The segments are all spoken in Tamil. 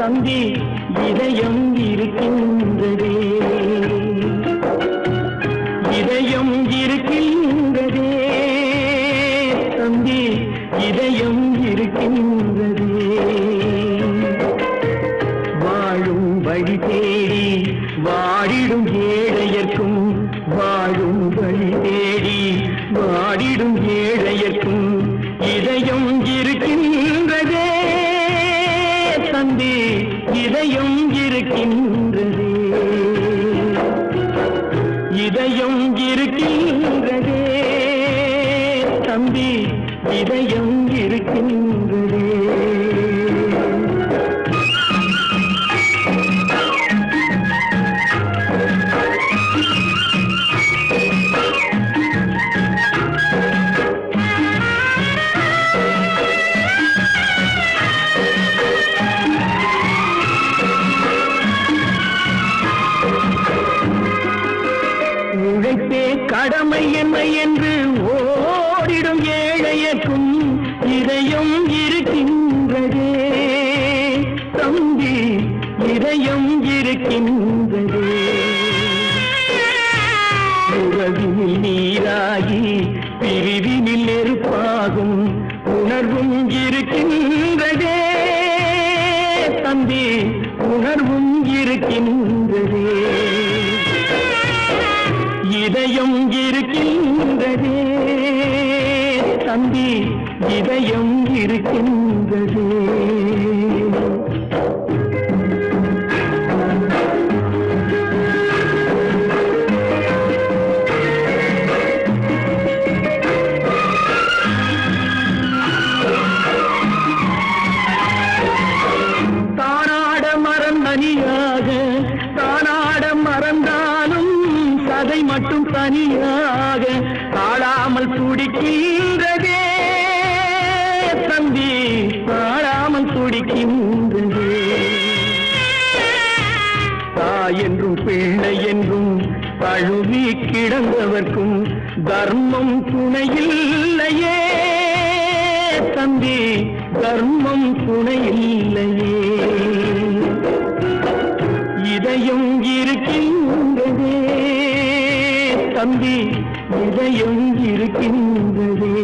தம்பி இதயம் இருக்கின்றதே, இதயம் இருக்கின்றதே தம்பி, இதயம் இருக்கின்றதே. வாழும் வழி தேடி வாடிடும் ஏழையர்க்கும், வாழும் வழி தேடி வாடிடும் ஏழையர்க்கும் இதயம் இருக்கின்றதே தம்பி, இதயம் இருக்கின்றதே, இதயம் இருக்கின்றதே தம்பி, இதயம் இருக்கின்றதே. கடமை என்ன என்று ஓடிடும் ஏழையர்க்கும் இதயம் இருக்கின்றதே தம்பி, இதயம் இருக்கின்றதே. உறவினில் நீராகி பிரிவினில் நெருப்பாகும் உணர்வும் இருக்கின்றதே தம்பி, உணர்வும் இருக்கின்றதே. இதயம் இருக்கின்றதே தம்பி, இதயம் இருக்கின்றதே. தானாட மறந்தனியாக தானாட மறந்தாலும் அதை மட்டும் தனியாக தாழாமல் துடிக்கின்றதே தம்பி, தாழாமல் துடிக்கின்றதே. தாய் என்றும் பிள்ளை என்றும் தழுவி கிடந்தவர்க்கும் தர்மம் துணையில்லையே தம்பி, தர்மம் துணையில்லையே. இதயம் இருக்கின்றதே தம்பி, இதயம் இருக்கின்றதே.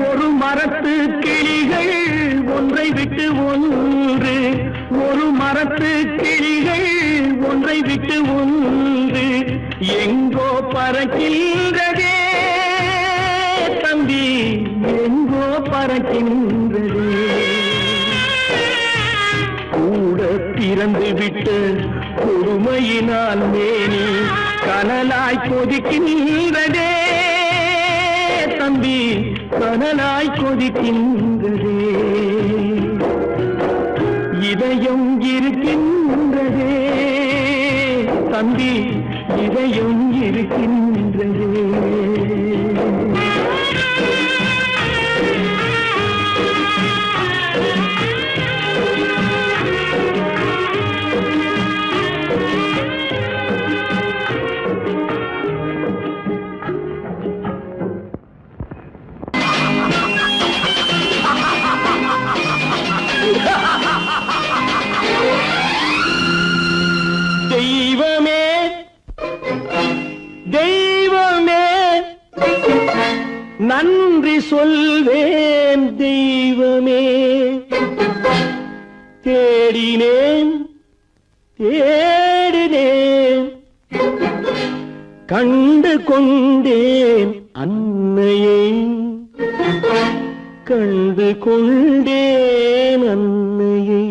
ஒரு மரத்து கிளிகள் ஒன்றை விட்டு ஒன்று, ஒரு மரத்து கிளிகள் ஒன்றை விட்டு ஒன்று எங்கோ பறக்கின்றதே தம்பி, எங்கோ பறக்கின்றதே. கூட பிறந்து விட்டு பொறுமையினால் மேனி கனலாய் கொதிக்கின்றதே தம்பி, கனலாய் கொதிக்கின்றதே. இதயம் இருக்கின்றதே தம்பி, இதயம் இருக்கின்றதே. தெய்வமே தெய்வமே நன்றி சொல்வேன் தெய்வமே, தேடினேன் தேடினேன் கண்டு கொண்டேன் அன்னையை, கண்டு கொண்டேன் அன்னையை.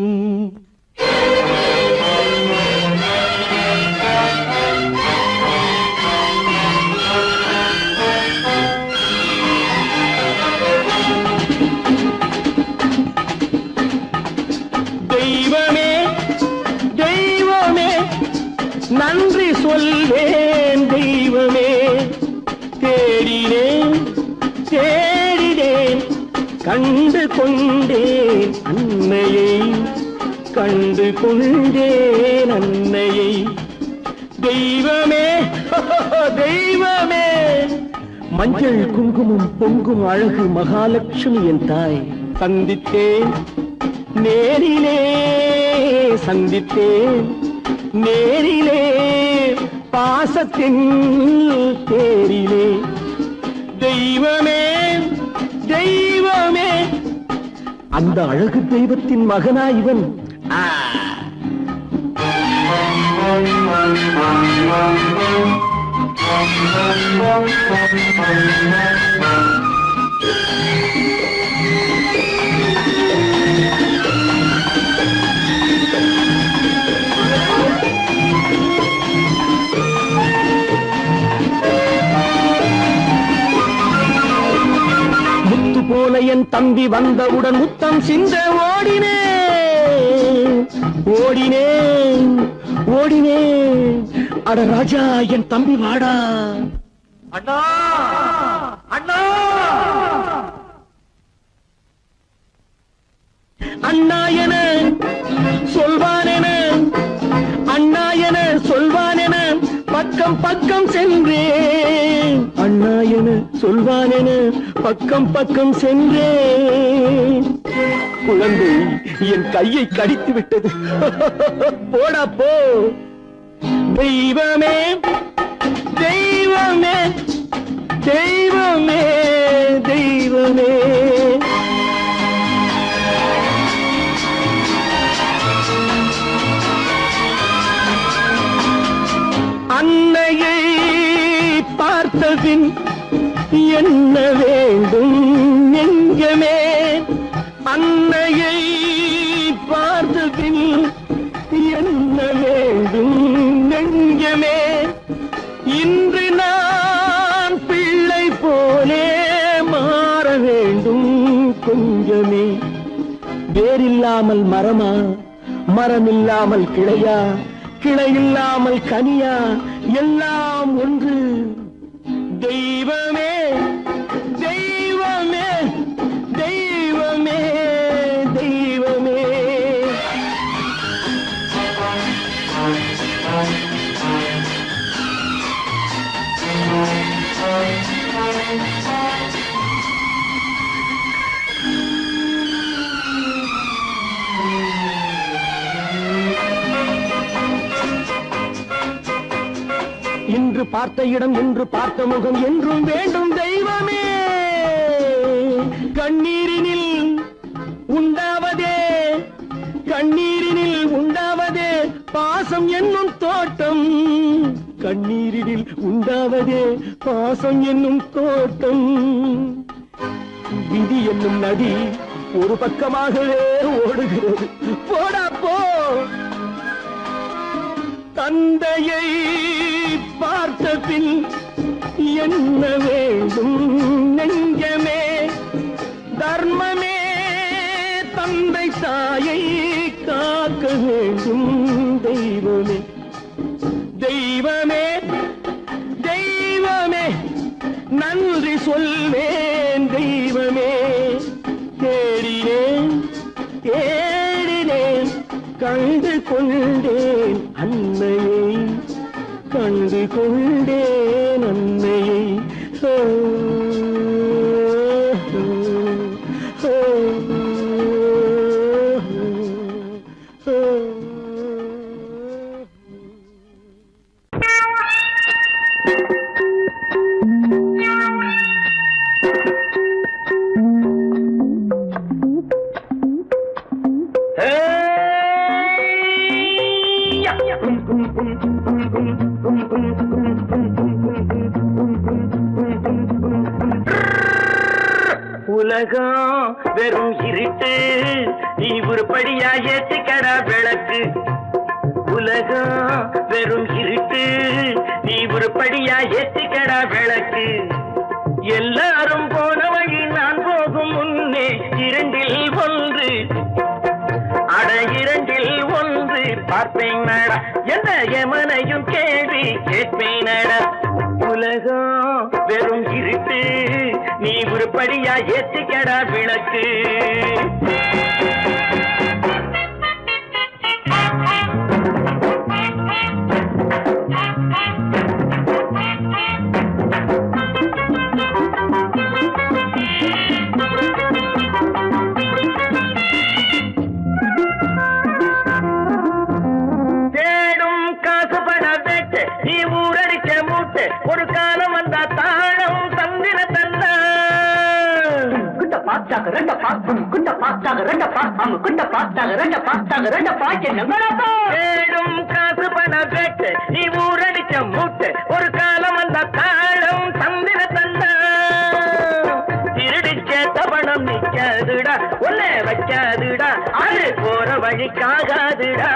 தெய்வமே தெய்வமே நன்றி சொல்வேன் தெய்வமே, தேடினேன் கண்டு கொண்டேன் அன்னையை, கண்டு கொண்டேன் அன்னையை. தெய்வமே தெய்வமே, மஞ்சள் குங்குமம் பொங்கும் அழகு மகாலட்சுமி என் தாய். சந்தித்தேன் நேரிலே, சந்தித்தேன் நேரிலே, பாசத்தின் தேரிலே. தெய்வமே தெய்வமே, அந்த அழகு தெய்வத்தின் மகனா இவன். முத்து போல என் தம்பி வந்தவுடன் முத்தம் சிந்த ஓடினேன் ஓடினேன் ஓடினேன். அட ராஜா என் தம்பி வாடா. அண்ணா அண்ணா அண்ணா என சொல்வானென, அண்ணா என சொல்வானென பக்கம் பக்கம் சென்றேன். அண்ணா என சொல்வானென பக்கம் பக்கம் சென்றேன். குழந்தை என் கையை கடித்து விட்டது. போடா போ. தெய்வமே தெய்வமே தெய்வமே தெய்வமே. அன்னையை பார்த்தபின் என்ன வேண்டும் நெஞ்சமே, அன்னையை பார்த்தபின் என்ன வேண்டும் நெஞ்சமே. இன்று நான் பிள்ளை போலே மாற வேண்டும் கொஞ்சமே. வேரில்லாமல் மரமா, மரமில்லாமல் கிளையா, கிளையில்லாமல் கனியா, எல்லாம் ஒன்று. தெய்வமே தெய்வமே தெய்வமே தெய்வமே. இன்று பார்த்த இடம், என்று பார்த்த முகம் என்றும் வேண்டும் தெய்வமே. கண்ணீரினில் உண்டாவதே, கண்ணீரினில் உண்டாவதே பாசம் என்னும் தோட்டம். கண்ணீரினில் உண்டாவதே பாசம் என்னும் தோட்டம். விதி என்னும் நதி ஒரு பக்கமாகவே ஓடுகிறது. போடா போ. தந்தையை பார்த்த பின் என்ன வேண்டும் நெஞ்சமே. தர்மமே தந்தை தாயை காக்க வேண்டும் தெய்வமே. தெய்வமே தெய்வமே, நன்றி சொல்வேன் தெய்வமே. தேடினேன் தேடினேன், கண்டு கொண்டேன் அன்னையை, கண்டு கொண்டேன் அன்னையை. உலகம் வெறும் இருட்டு, நீ உருப்படியா ஏத்திக்கடா விளக்கு. உலகம் வெறும் இருட்டு, நீ உருப்படியா ஏத்திக்கடா விளக்கு. எல்லாரும் போன வழி நான் போகும் முன்னே இரண்டில் ஒன்று, அட இரண்டில் ஒன்று பார்ப்பேன் நட, எந்த எமனையும் கேள்வி கேட்பேன் நட. உலகம் வெறும் இருட்டு, நீ உருப்படியா ஏத்திக்கடா விளக்கு. ஒரு காலம் வந்தா தாழம் தந்திர தந்தா குட்ட பாச்சாக ரெண்ட பாக்கும் குட்ட பாச்சாக ரெண்ட பாக்கும் குட்ட பாச்சாக ரெண்ட பாச்சாக ரெண்ட பாக்க நம்பளப்பா ஏடும் காசு பண பேட்டு நீ ஊரடிச்ச மூட்டு ஒரு காலம் வந்தா தாழம் தந்திர தந்தா திருடிச்ச தபணம் நிக்காதுடா ஒன்னே வைக்காதுடா அது போற வழிக்காகாதுடா.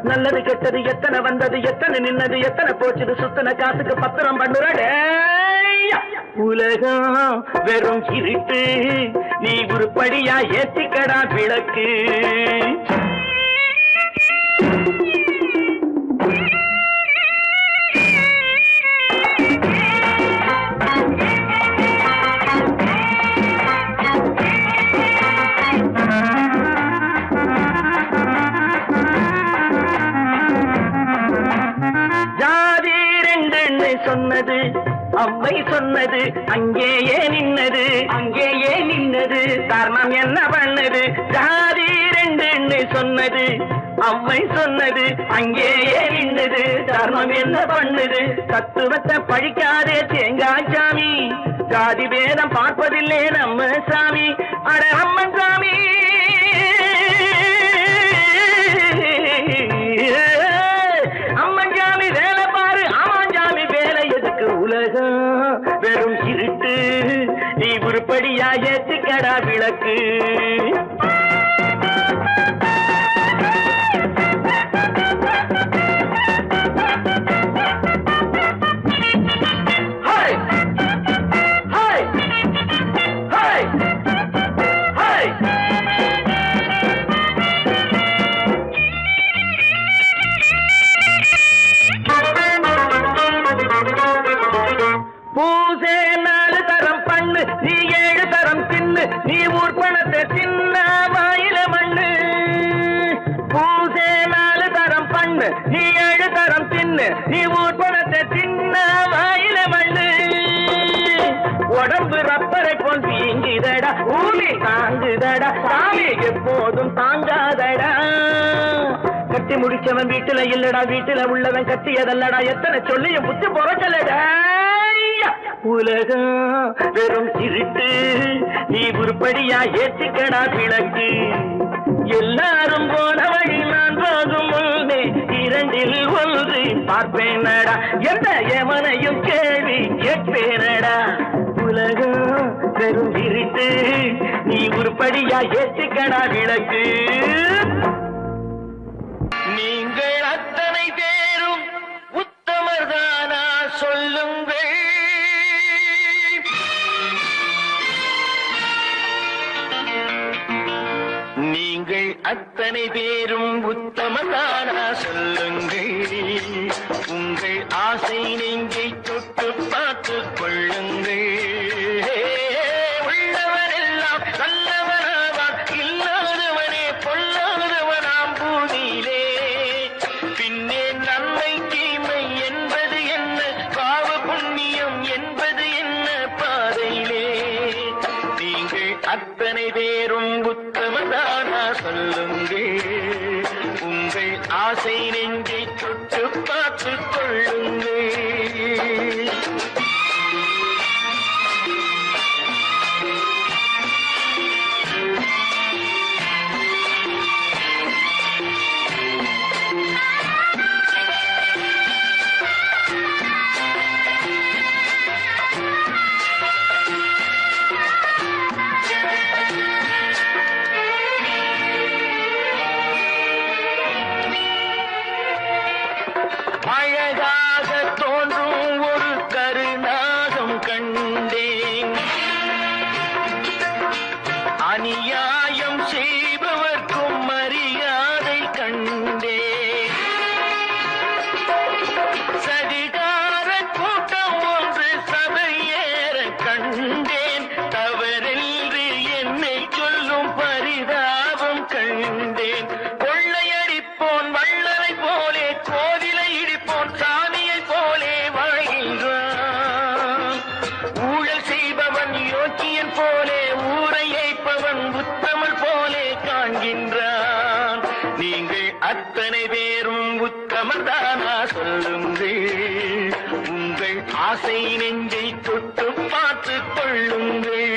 நல்லது கெட்டது எத்தனை வந்தது எத்தனை நின்னது எத்தனை போச்சுது சுத்தன காசுக்கு பத்திரம் பண்ணுறடே. உலகம் வெறும் இருட்டு நீ உருப்படியா ஏத்திக்கடா விளக்கு. சொன்னது அம்மை சொன்னது அங்கேயே நின்னது அங்கேயே நின்னது காரணம் என்ன பண்ணது. ஜாதி ரெண்டு சொன்னது அம்மை சொன்னது அங்கேயே நின்னது காரணம் என்ன பண்ணுது. தத்துவத்தை பழிக்காதே தேங்காய் சாமி ஜாதி பேதம் பார்ப்பதில்லை நம்ம சாமி. அட அம்மன் சாமி அம்மன் சாமி வேலை பாரு ஆமான் சாமி வேலை எதுக்கு. உலகம் வெறும் இருட்டு நீ உருப்படியா ஏத்திக்கடா விளக்கு. பூசே 4 தரம் பண்ணு நீ 7 தரம் தின்னு நீ ஊர் பணத்தை தின்ன வாயில மண்ணு. பூசே 4 தரம் பண்ணு நீ 7 தரம் தின்னு நீ ஊர் பணத்தை தின்ன வாயில மண்ணு. உடம்பு ரப்பரை போல் வீங்குதடா ஊமி தாங்குதடா சாமி எப்போதும் தாங்காதடா. கட்டி முடிச்சவன் வீட்டுல இல்லடா வீட்டுல உள்ளவன் கட்டியதல்லடா எத்தனை சொல்லியும் புத்தி பொறச்சலடா. உலகம் வெறும் இருட்டு நீ உருப்படியா ஏத்திக்கடா விளக்கு. எல்லாரும் போன வழி நான் போகும் முன்னே 2ல் 1 பார்ப்பேனடா எந்த எவனையும் கேள்வி கேட்பேனடா. உலகம் வெறும் இருட்டு நீ உருப்படியா ஏத்திக்கடா விளக்கு. நீங்கள் அத்தனை பேரும் உத்தமர்தானா சொல்லுங்கள். நீங்கள் அத்தனை பேரும் உத்தமதானா சொல்லுங்கள். உங்கள் ஆசை நெஞ்சை தொட்டு பார்த்து கொள்ளுங்கள். உள்ளவரெல்லாம் நல்லவனாவான் இல்லாதவனே பொல்லாதவனாம் பூதியிலே. பின்னே நன்மை தீமை என்பது என்ன பாவ புண்ணியம் என்பது என்ன பாதையிலே. நீங்கள் அத்தனை பேரும் உத்தமதானா சொல்லுங்கள். உங்கள் ஆசை நெஞ்சை தொட்டு பார்த்து கொள்ளுங்கள். அழகாக தோன்றும் ஒரு கருநாகம் கண்டேன். அநியாயம் செய்பவர்க்கும் மரியாதை கண்டேன். சதிகார கூட்டம் ஒன்று சபையேற கண்டேன். அத்தனை பேரும் உத்தமதானா சொல்லுங்கள். உங்கள் ஆசை நெஞ்சை தொட்டு பார்த்துக் கொள்ளுங்கள்.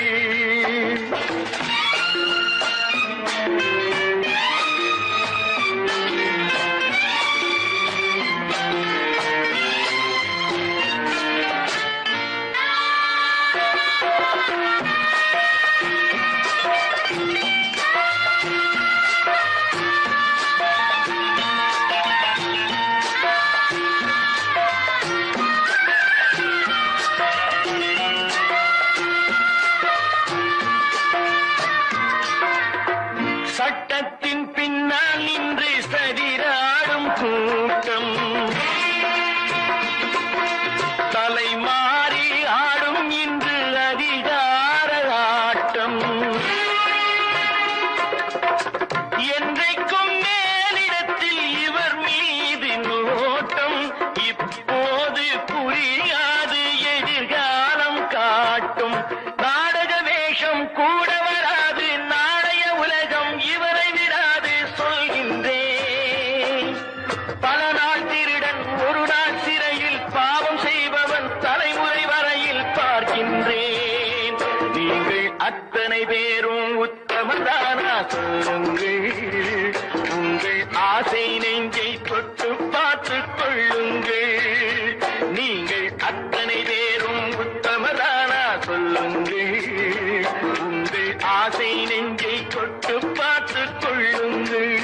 சட்டத்தின் பின்னால் நின்று சதிராடும் கூட்டம், தலை மாறி ஆடும் இன்று அதிகார ஆட்டம். என்றைக்கும் மேலிடத்தில் இவர் மீது நோட்டம். இப்போது புரியாது எதிர்காலம் காட்டும். நாடக வேஷம் கூட வராது, நாளைய உலகம் இவரை விடாது சொல்கின்றேன். பல நாள் திருடன் ஒரு நாள் சிறையில், பாவம் செய்பவன் தலைமுறை வரையில் பார்க்கின்றேன். நீங்கள் அத்தனை பேரும் உத்தமதானா சொல்லுங்கள். உங்கள் ஆசை நெஞ்சை தொட்டு பார்த்துக் கொள்ளுங்கள். நீங்கள் அத்தனை பேரும் உத்தமதானா சொல்லுங்கள். உங்கள் ஆசை நெஞ்சை தொட்டு பார்த்துக் கொள்ளுங்கள்.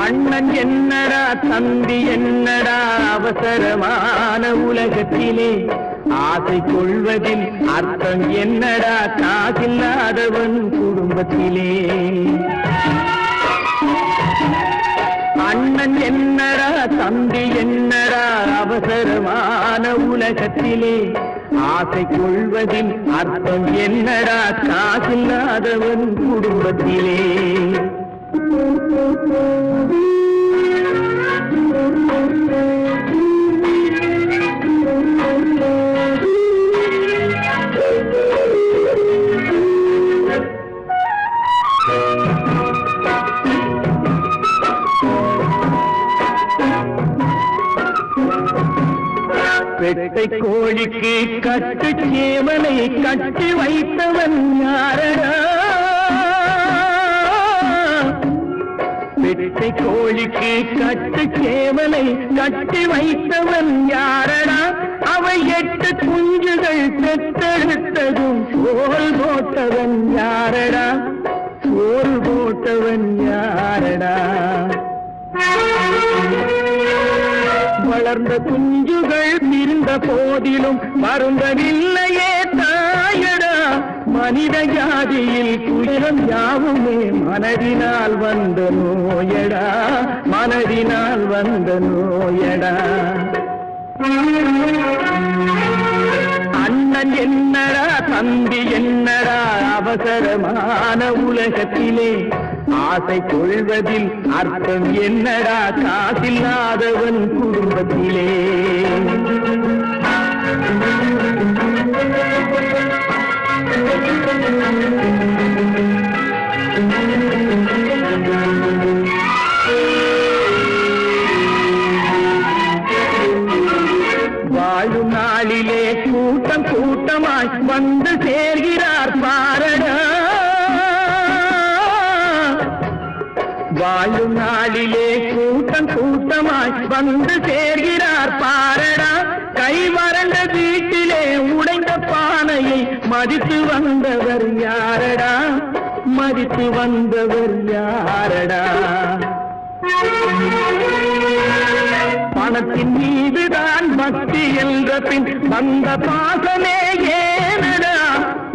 அண்ணன் என்னடா தம்பி என்னடா அவசரமான உலகத்திலே, ஆசை கொள்வதில் அர்த்தம் என்னடா காசில்லாதவன் குடும்பத்திலே. அண்ணன் என்னடா தம்பி என்னடா அவசரமான உலகத்திலே, ஆசை கொள்வதில் அர்த்தம் என்னடா காசில்லாதவன் குடும்பத்திலே. பெட்டை கோழிக்கு கட்டு சேவலை கட்டி வைத்தவன் யாரடா? பெட்டை கோழிக்கு கட்டு சேவலை கட்டி வைத்தவன் யாரடா? அவை 8 குஞ்சுகள் பெற்றெடுத்ததும் சோல் போட்டவன் யாரடா? சோல் போட்டவன் யாரடா? வளர்ந்த குஞ்சுகள் பிரிந்த போதிலும் வருந்தவில்லையே தாயடா. மனித ஜாதியில் துயரம் யாவுமே மனதினால் வந்த நோயடா, மனதினால் வந்த நோயடா. அண்ணன் என்னடா தம்பி என்னடா அவசரமான உலகத்திலே, ஆசை கொள்வதில் அர்த்தம் என்னடா காசில்லாதவன் குடும்பத்திலே. வாழும் நாளிலே கூட்டம் கூட்டமாய் வந்து சேர்கிறார் பாரடா. வாழும் நாளிலே கூட்டம் கூட்டமாய் வந்து சேர்கிறார் பாரடா. கை வறண்ட வீட்டிலே உடைந்த பானையை மதித்து வந்தவர் யாரடா? மதித்து வந்தவர் யாரடா? பணத்தின் மீதுதான் பக்தி என்ற பின் வந்த பாசமே ஏனடா?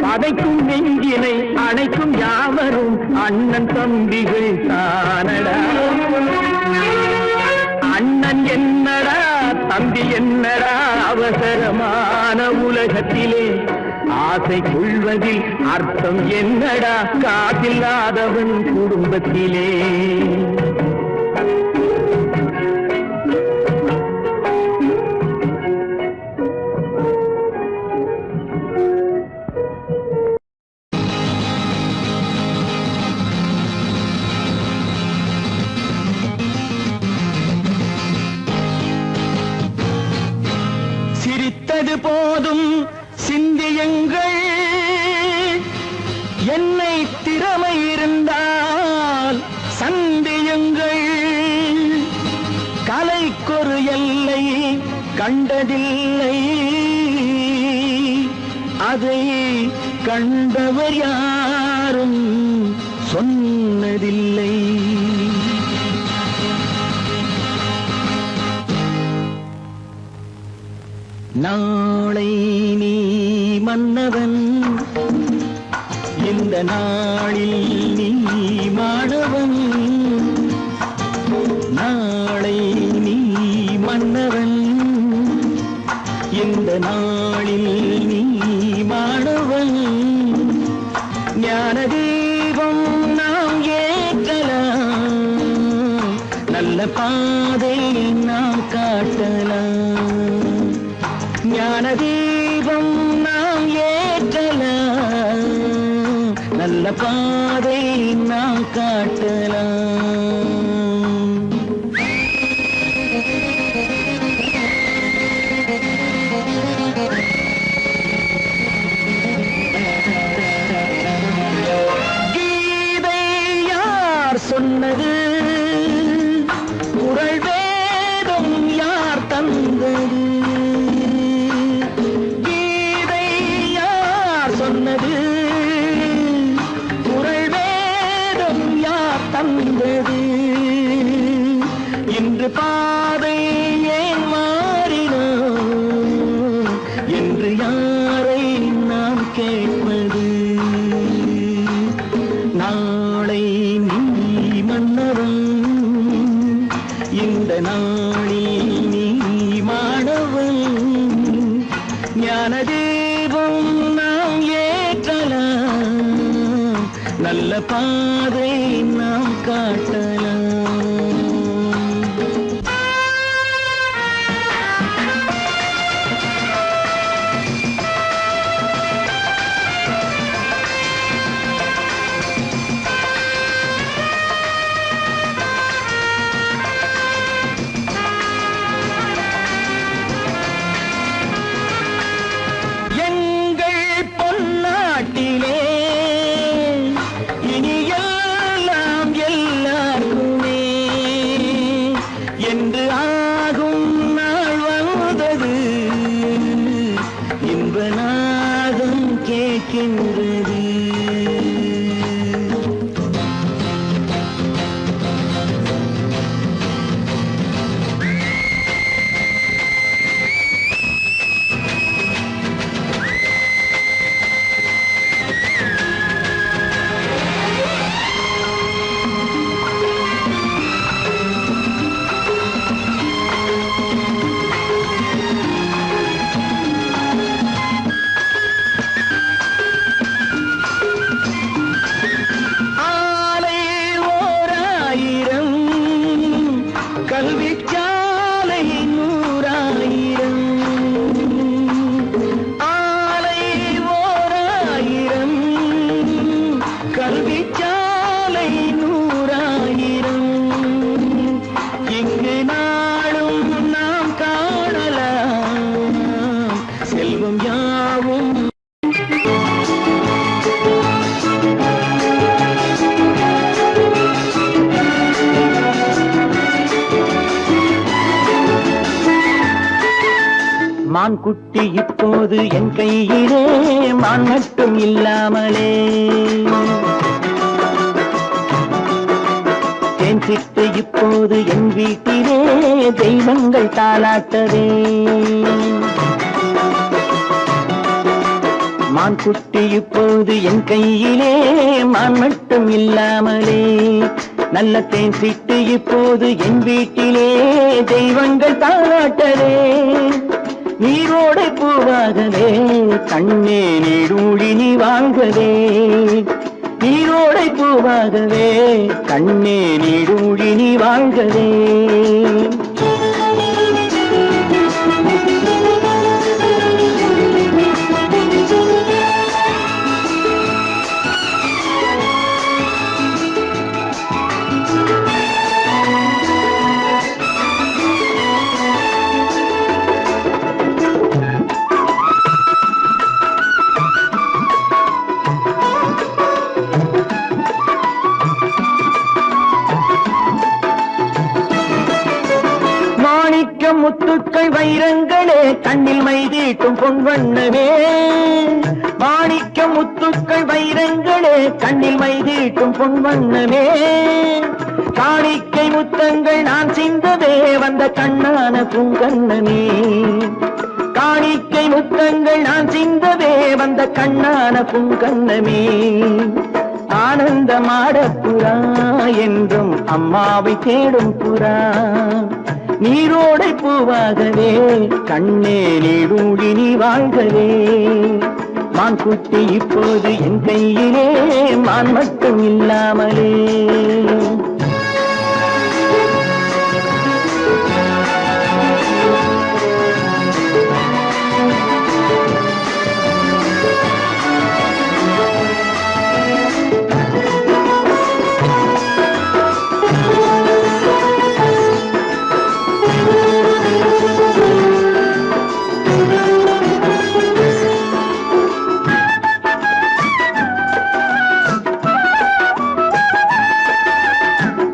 பதைக்கும் நெஞ்சினை அணைக்கும் யாவரும் அண்ணன் தம்பிகள் தானடா. அண்ணன் என்னடா தம்பி என்னடா அவசரமான உலகத்திலே, ஆசை கொள்வதில் அர்த்தம் என்னடா காதில்லாதவன் குடும்பத்திலே. சிரித்தது போதும் சிந்தியுங்கள், என்னை திறமை இருந்தால் சந்தியுங்கள். கலைக்கொரு எல்லை கண்டதில்லை, அதை கண்டவர் யாரும் சொன்னதில்லை. நாளை நீ மன்னவன், இந்த நாளில் நீ மாணவன். நாளை நீ மன்னவன், இந்த நாளில் நீ மாணவன். ஞான தீபம் நாம் ஏற்றலாம், நல்ல பாதை நாம் காட்டலாம். ஞான தீபம் நாம் ஏற்றலாம், நல்ல பாதை நாம் காட்டலாம். கீதை யார் சொன்னது, குறள் வேதம் யார் தந்தது. சொன்னது குறள் வேதம் யார் தந்தது. இன்று பாதை ஏன் மாறினோ என்று யாரை நாம் கேட்பது. நாளை நீ மன்னவன், இந்த நாளில் நீ மாணவன். ஞான தீபம் நாம் ஏற்றலாம், நல்ல பாதை நாம் காட்டலாம். என்று ஆகும் நாள் வந்தது, இன்ப நாதம் கேட்கின்றது. கல்விச்சாலை 100,000, ஆலை 1000, கல்விச்சாலை 100,000. இங்கு நாளும் நாம் காணலாம் செல்வம் யாவும். மான் குட்டி இப்போது என் கையிலே, மான் மட்டும் இல்லாமலே. தேன் சிட்டு இப்போது என் வீட்டிலே, தெய்வங்கள் தாலாட்டவே. மான் குட்டி இப்போது என் கையிலே, மான் மட்டும் இல்லாமலே. நல்ல தேன் சிட்டு இப்போது என் வீட்டிலே, தெய்வங்கள் தாலாட்டவே. நீரோடை பூவாகவே கண்ணே நீடூழி நீ வாழ்கவே. நீரோடை பூவாகவே கண்ணே நீடூழி நீ வாழ்கவே. முத்துக்கள் வைரங்களே கண்ணில் மைதீட்டும் பொன்வண்ணமே. மாணிக்க முத்துக்கள் வைரங்களே கண்ணில் மைதீட்டும் பொன்வண்ணமே. காணிக்கை முத்தங்கள் நான் சிந்தவே வந்த கண்ணான பூங்கண்ணமே. காணிக்கை முத்தங்கள் நான் சிந்தவே வந்த கண்ணான பூங்கண்ணமே. ஆனந்தமாட புறா என்றும் அம்மாவை தேடும் புறா. நீரோடை பூவாகவே கண்ணே நீடூழி நீ வாழ்கவே. மான் குட்டி இப்போது என் கையிலே மான் மட்டும் இல்லாமலே.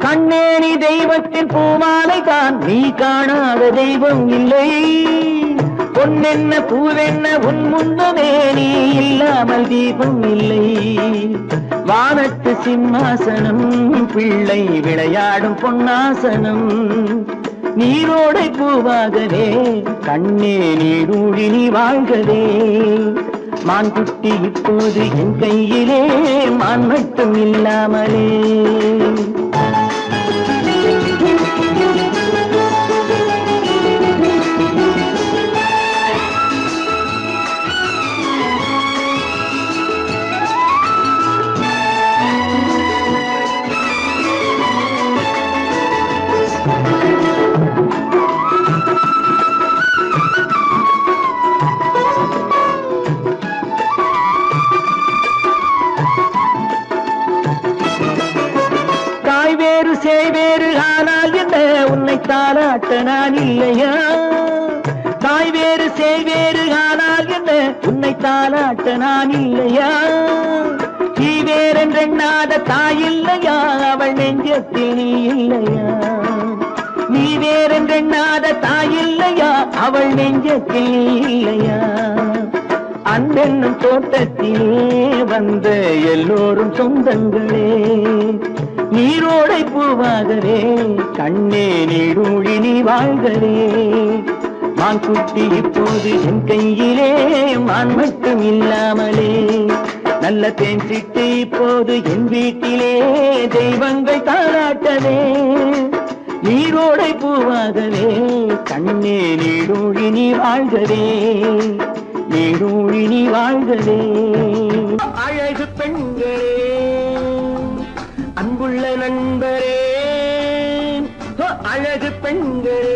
கண்ணேனி தெய்வத்தின் பூமாலை தான் நீ காணாத தெய்வம் இல்லை. பொன்னென்ன பூவென்ன உன் முன்னமே நீ இல்லாமல் தீபம் இல்லை. வானத்து சிம்மாசனம் பிள்ளை விளையாடும் பொன்னாசனம். நீரோடை பூவாகவே கண்ணே நீடூழி நீ வாழ்கவே. மான் குட்டி இப்போது என் கையிலே மான் மட்டும் இல்லாமலே. சேவேறு ஆனால் என்ன உன்னை தாளாட்ட நான் இல்லையா. தாய் வேறு சேவேறு ஆனால் என்ன உன்னை தாளாட்ட நான் இல்லையா. நீ வேறென்றெண்ணாத தாய் இல்லையா அவள் நெஞ்சத்தில் நீ இல்லையா. நீ வேறென்றெண்ணாத தாய் இல்லையா அவள் நெஞ்சத்தில் நீ இல்லையா. அன்பென்னும் தோட்டத்திலே வந்த எல்லோரும் சொந்தங்களே. நீரோடை பூவாகவே கண்ணே நீடூழி நீ வாழ்கவே. மான் குட்டி இப்போது என் கையிலே மான் மட்டும் இல்லாமலே. நல்ல தேன் சிட்டு இப்போது என் வீட்டிலே தெய்வங்கள் தாளாட்டவே. நீரோடை பூவாகவே கண்ணே நீடூழி நீ வாழ்கவே. நீடூழி நீ வாழ்கவே. அழகு பெண்களே அன்புள்ள நண்பரே அழகு பெண்களே.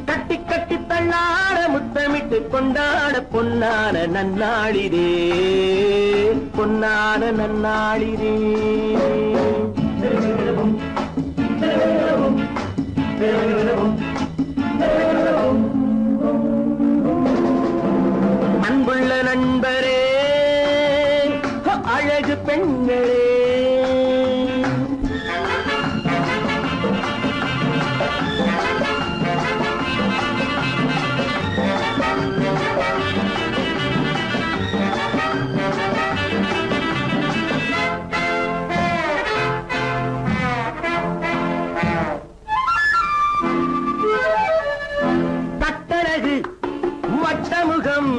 கட்டி கட்டி தள்ளாட முத்தமிட்டு கொண்டாட பொன்னான நன்னாளிரே. பொன்னான நன்னாளிரே. அன்புள்ள நண்பரே அழகு பெண்களே. கட்டழகு வட்டமுகம்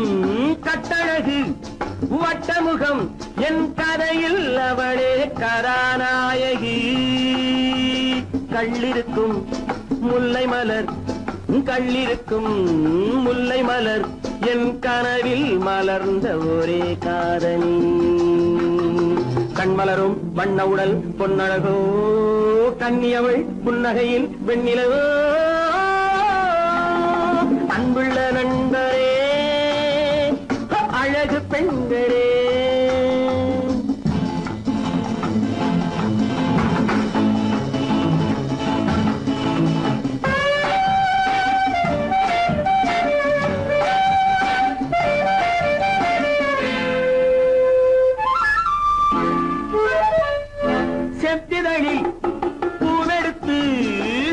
கட்டழகு வட்டமுகம் என் கதையில் அவளே கதாநாயகி. கள்ளிருக்கும் முல்லை மலர் கள்ளிருக்கும் முல்லை மலர் என் கனவில் மலர்ந்த ஒரே காதலி கண்மலரும் வண்ண உடல் பொன்னழகோ கன்னியவள் புன்னகையில் வெண்ணிலவோ அன்புள்ள நண்பரே அழகு பெண்களே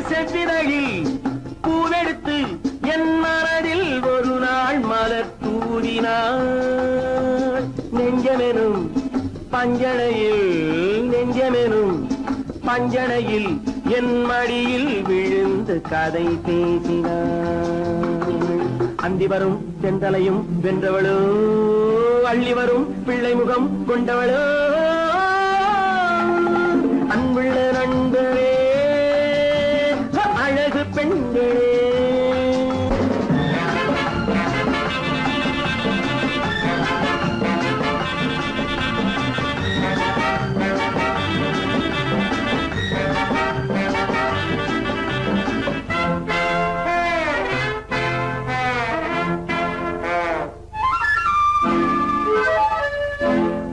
செவ்விதழில் பூவெடுத்து என் மனதில் ஒரு நாள் மலர் தூவினாள் நெஞ்சமெனும் பஞ்சனையில் என் மடியில் விழுந்து கதை பேசினாள் அந்தி வரும் செந்தலையும் வென்றவளோ அள்ளி வரும் பிள்ளை முகம் கொண்டவளோ அன்புள்ள நண்பரே அழகு பெண்களே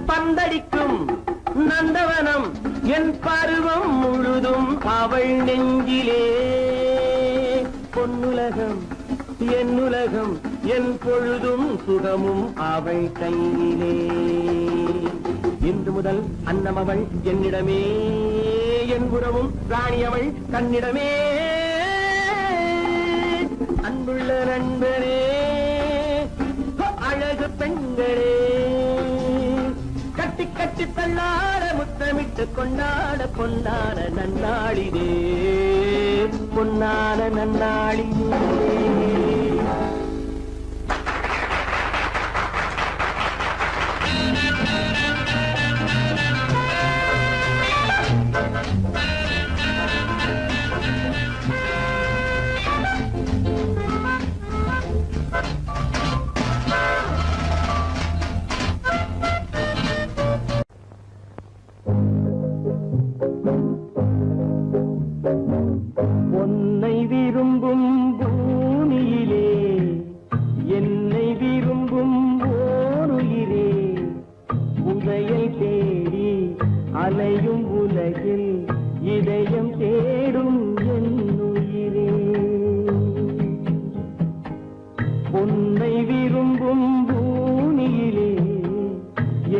பந்தடிக்கும் நந்தவனம் என் பருவம் முழுதும் அவள் நெஞ்சிலே பொன்னுலகம் என்னுலகம் என் பொழுதும் சுகமும் அவள் கையிலே இன்று முதல் அன்னம் அவள் என்னிடமே என் புறமும் ராணியவள் கண்ணிடமே அன்புள்ள நண்பரே அழகு பெண்களே கட்டி கட்டி தள்ளாட முத்தமிட்டு கொண்டாட பொன்னான நன்னாளிதே பொன்னான நன்னாளிதே உன்னை விரும்பும் பூமியிலே என்னை விரும்பும் ஓருயிரே உதயை தேடி அலையும் உலகில் இதயம் தேடும் என் உயிரே உன்னை விரும்பும் பூமியிலே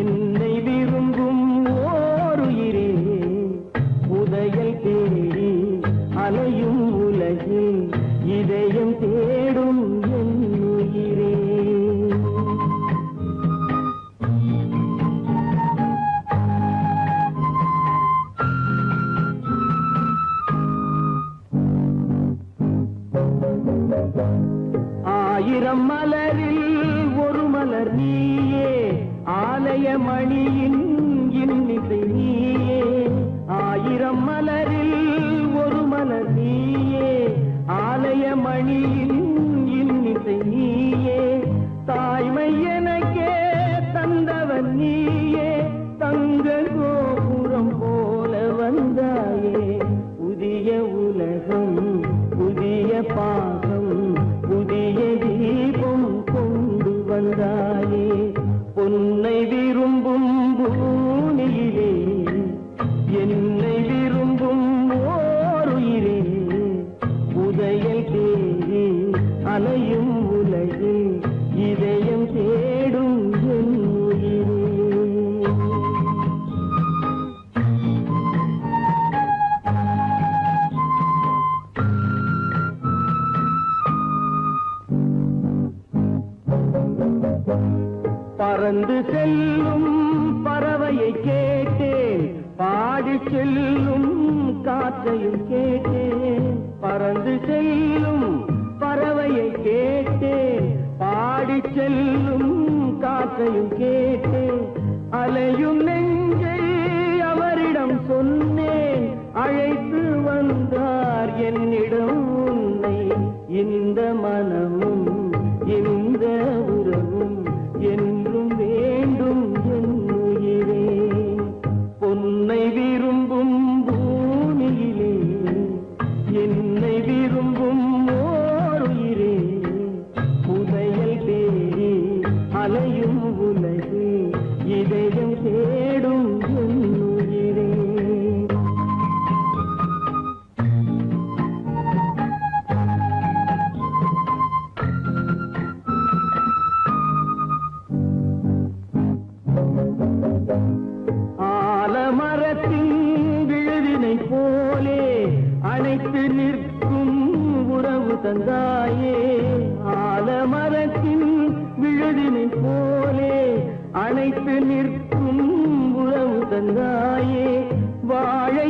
என்னை விரும்பும் ஓருயிரே உதயை தேடி அலையும் உலகில் இதயம் தேடும் என் உயிரே ஆயிரம் மலரில் ஒரு மலர் நீயே ஆலய மணியின் இன்னிசை நீயே ஆயிரம் மலரில் ஒரு மலர் நீயே ஆலய மணியின் இன்னிசை நீயே தாய்மை எனக்கே தந்தவன் நீயே தங்க கோபுரம் போல வந்தாயே புதிய உலகம் புதிய பாகம் புதிய தீபம் கொண்டு வந்தாயே பொன்னை விரும்பும் பூமியிலே என்னை விரும்பும் ஓருயிரே உதயல் தேடி அலையும் உலகில் இதயம் தேடும் என் உயிரே பறந்து செல்லும் பறவையை கேட்டேன் பாடி செல்லும் காற்றையும் கேட்டேன் பறந்து செல்லும் பறவையை கேட்டேன் பாடி செல்லும் காற்றையும் கேட்டேன் அலையும் நெஞ்சை அவரிடம் சொன்னேன் அழைத்து வந்தார் என்னிடம் உன்னை மனமும் இந்த உறவும் என்றும் வேண்டும் என் உயிரே. பொன்னை விரும்பும் பூமியிலே என்னை விரும்பும் ஓர் உயிரே. புதையல் தேடி அலையும் உலகு இதயம் தேடும் என் உயிரே. ஆலமரத்தின் விழுதினை போலே அணைத்து நிற்கும் உறவு தந்தாயே. ஆலமரத்தின் விழுதினை போலே அணைத்து நிற்கும் உறவு தந்தாயே. வாழை